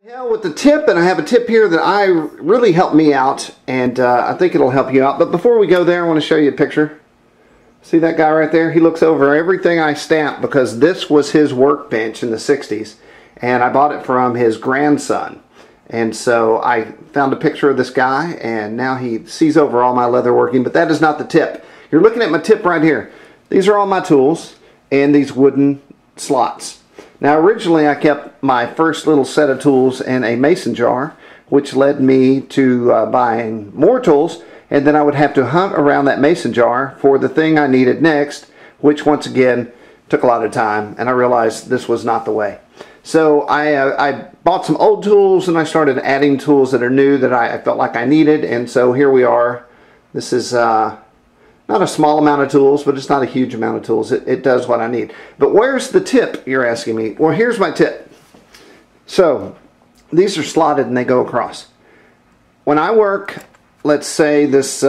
Yeah, with the tip, and I have a tip here that really helped me out, and I think it'll help you out. But before we go there, I want to show you a picture. See that guy right there? He looks over everything I stamp because this was his workbench in the 60s, and I bought it from his grandson. And so I found a picture of this guy, and now he sees over all my leather working, but that is not the tip. You're looking at my tip right here. These are all my tools and these wooden slots. Now originally I kept my first little set of tools in a mason jar, which led me to buying more tools, and then I would have to hunt around that mason jar for the thing I needed next, which once again took a lot of time, and I realized this was not the way. So I bought some old tools and I started adding tools that are new that I felt like I needed, and so here we are. This is not a small amount of tools, but it's not a huge amount of tools. It does what I need. But where's the tip, you're asking me? Well, here's my tip. So these are slotted and they go across. When I work, let's say this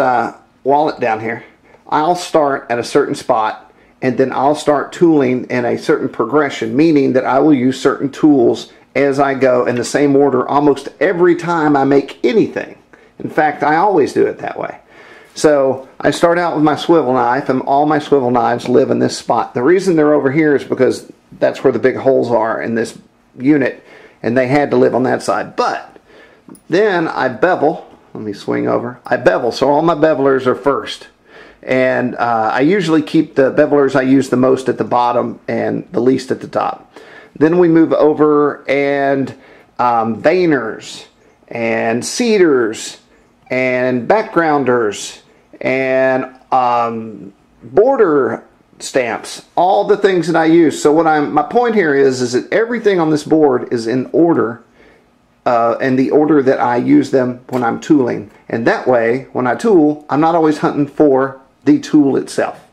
wallet down here, I'll start at a certain spot and then I'll start tooling in a certain progression, meaning that I will use certain tools as I go in the same order almost every time I make anything. In fact, I always do it that way. So I start out with my swivel knife, and all my swivel knives live in this spot. The reason they're over here is because that's where the big holes are in this unit, and they had to live on that side. But then I bevel. Let me swing over. I bevel, so all my bevelers are first. And I usually keep the bevelers I use the most at the bottom and the least at the top. Then we move over and veiners and seeders and backgrounders and border stamps, all the things that I use. So my point here is that everything on this board is in order, and the order that I use them when I'm tooling. And that way, when I tool, I'm not always hunting for the tool itself.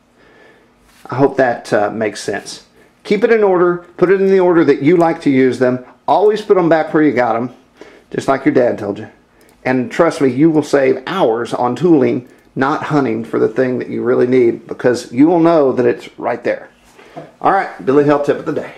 I hope that makes sense. Keep it in order, put it in the order that you like to use them. Always put them back where you got them, just like your dad told you. And trust me, you will save hours on tooling, not hunting for the thing that you really need, because you will know that it's right there. All right, Billy Hill tip of the day.